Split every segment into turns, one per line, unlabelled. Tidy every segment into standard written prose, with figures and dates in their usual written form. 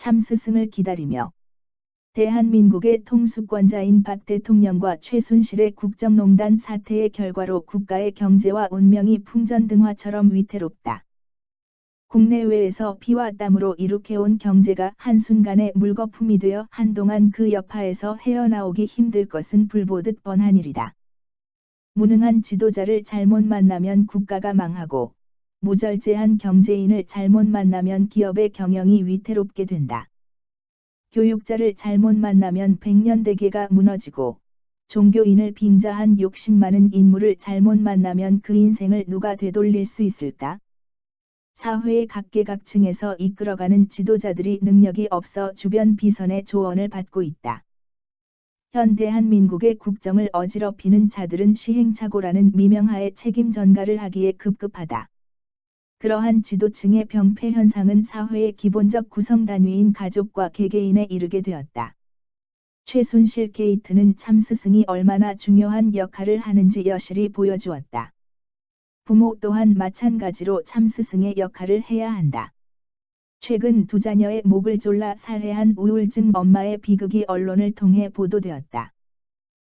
참스승을 기다리며 대한민국의 통수권자인 박 대통령과 최순실의 국정농단 사태의 결과로 국가의 경제와 운명이 풍전등화처럼 위태롭다. 국내외에서 피와 땀으로 이룩해온 경제가 한순간에 물거품이 되어 한동안 그 여파에서 헤어나오기 힘들 것은 불보듯 뻔한 일이다. 무능한 지도자를 잘못 만나면 국가가 망하고, 무절제한 경제인을 잘못 만나면 기업의 경영이 위태롭게 된다. 교육자를 잘못 만나면 백년대계가 무너지고, 종교인을 빙자한 욕심 많은 인물을 잘못 만나면 그 인생을 누가 되돌릴 수 있을까? 사회의 각계각층에서 이끌어가는 지도자들이 능력이 없어 주변 비선의 조언을 받고 있다. 현 대한민국의 국정을 어지럽히는 자들은 시행착오라는 미명하에 책임 전가를 하기에 급급하다. 그러한 지도층의 병폐 현상은 사회의 기본적 구성 단위인 가족과 개개인에 이르게 되었다. 최순실 게이트는 참스승이 얼마나 중요한 역할을 하는지 여실히 보여주었다. 부모 또한 마찬가지로 참스승의 역할을 해야 한다. 최근 두 자녀의 목을 졸라 살해한 우울증 엄마의 비극이 언론을 통해 보도되었다.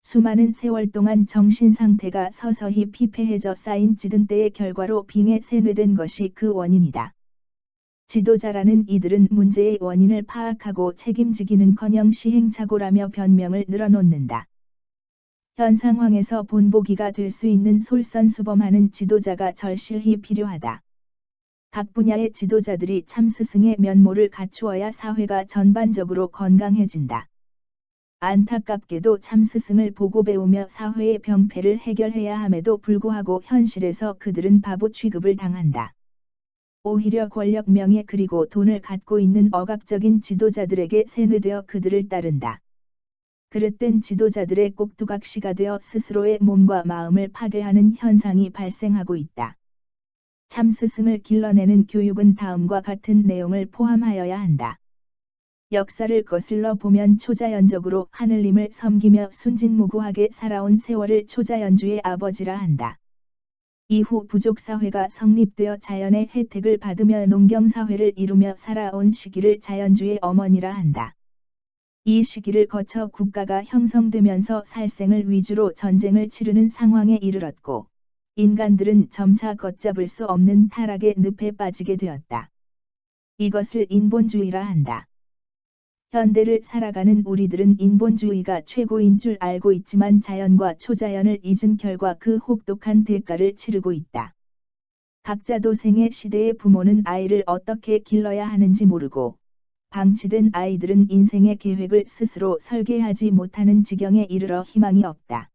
수많은 세월 동안 정신 상태가 서서히 피폐해져 쌓인 짙은 때의 결과로 빙에 세뇌된 것이 그 원인이다. 지도자라는 이들은 문제의 원인을 파악하고 책임지기는커녕 시행착오라며 변명을 늘어놓는다. 현 상황에서 본보기가 될 수 있는 솔선수범하는 지도자가 절실히 필요하다. 각 분야의 지도자들이 참스승의 면모를 갖추어야 사회가 전반적으로 건강해진다. 안타깝게도 참스승을 보고 배우며 사회의 병폐를 해결해야 함에도 불구하고 현실에서 그들은 바보 취급을 당한다. 오히려 권력, 명예 그리고 돈을 갖고 있는 억압적인 지도자들에게 세뇌되어 그들을 따른다. 그릇된 지도자들의 꼭두각시가 되어 스스로의 몸과 마음을 파괴하는 현상이 발생하고 있다. 참스승을 길러내는 교육은 다음과 같은 내용을 포함하여야 한다. 역사를 거슬러 보면 초자연적으로 하느님을 섬기며 순진무구하게 살아온 세월을 초자연주의 아버지라 한다. 이후 부족사회가 성립되어 자연의 혜택을 받으며 농경사회를 이루며 살아온 시기를 자연주의 어머니라 한다. 이 시기를 거쳐 국가가 형성되면서 살생을 위주로 전쟁을 치르는 상황에 이르렀고, 인간들은 점차 걷잡을 수 없는 타락의 늪에 빠지게 되었다. 이것을 인본주의라 한다. 현대를 살아가는 우리들은 인본주의가 최고인 줄 알고 있지만 자연과 초자연을 잊은 결과 그 혹독한 대가를 치르고 있다. 각자 도생의 시대의 부모는 아이를 어떻게 길러야 하는지 모르고, 방치된 아이들은 인생의 계획을 스스로 설계하지 못하는 지경에 이르러 희망이 없다.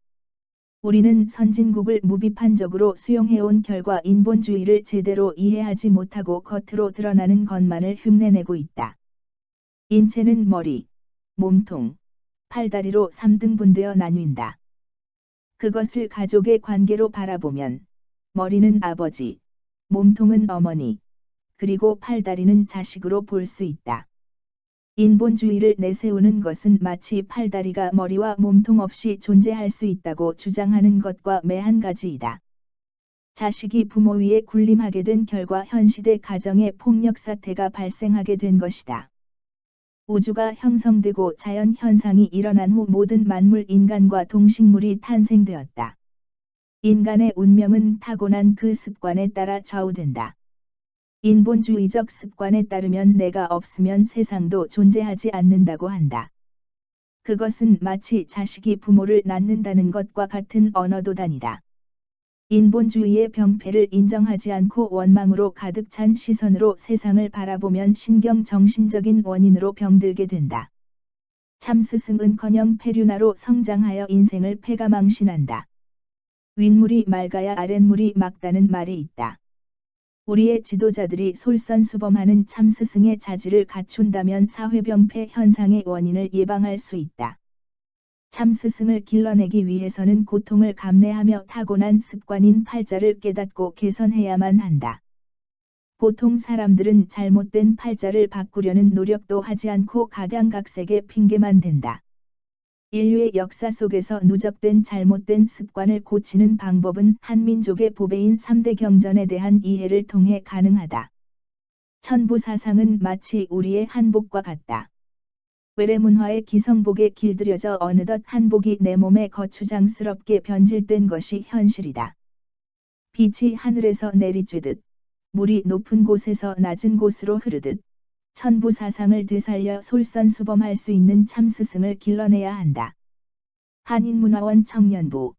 우리는 선진국을 무비판적으로 수용해온 결과 인본주의를 제대로 이해하지 못하고 겉으로 드러나는 것만을 흉내내고 있다. 인체는 머리, 몸통, 팔다리로 3등분되어 나뉜다. 그것을 가족의 관계로 바라보면 머리는 아버지, 몸통은 어머니, 그리고 팔다리는 자식으로 볼 수 있다. 인본주의를 내세우는 것은 마치 팔다리가 머리와 몸통 없이 존재할 수 있다고 주장하는 것과 매한가지이다. 자식이 부모 위에 군림하게 된 결과 현 시대 가정의 폭력 사태가 발생하게 된 것이다. 우주가 형성되고 자연 현상이 일어난 후 모든 만물 인간과 동식물이 탄생되었다. 인간의 운명은 타고난 그 습관에 따라 좌우된다. 인본주의적 습관에 따르면 내가 없으면 세상도 존재하지 않는다고 한다. 그것은 마치 자식이 부모를 낳는다는 것과 같은 언어도단이다. 인본주의의 병폐를 인정하지 않고 원망으로 가득 찬 시선으로 세상을 바라보면 신경-정신적인 원인으로 병들게 된다. 참스승은커녕 폐륜화로 성장하여 인생을 패가망신한다. 윗물이 맑아야 아랫물이 맑다는 말이 있다. 우리의 지도자들이 솔선수범하는 참스승의 자질을 갖춘다면 사회병폐 현상의 원인을 예방할 수 있다. 참스승을 길러내기 위해서는 고통을 감내하며 타고난 습관인 팔자를 깨닫고 개선해야만 한다. 보통 사람들은 잘못된 팔자를 바꾸려는 노력도 하지 않고 각양각색의 핑계만 댄다. 인류의 역사 속에서 누적된 잘못된 습관을 고치는 방법은 한민족의 보배인 3대 경전에 대한 이해를 통해 가능하다. 천부사상은 마치 우리의 한복과 같다. 외래문화의 기성복에 길들여져 어느덧 한복이 내 몸에 거추장스럽게 변질된 것이 현실이다. 빛이 하늘에서 내리쬐듯, 물이 높은 곳에서 낮은 곳으로 흐르듯, 천부사상을 되살려 솔선수범할 수 있는 참스승을 길러내야 한다. 한인문화원 청년부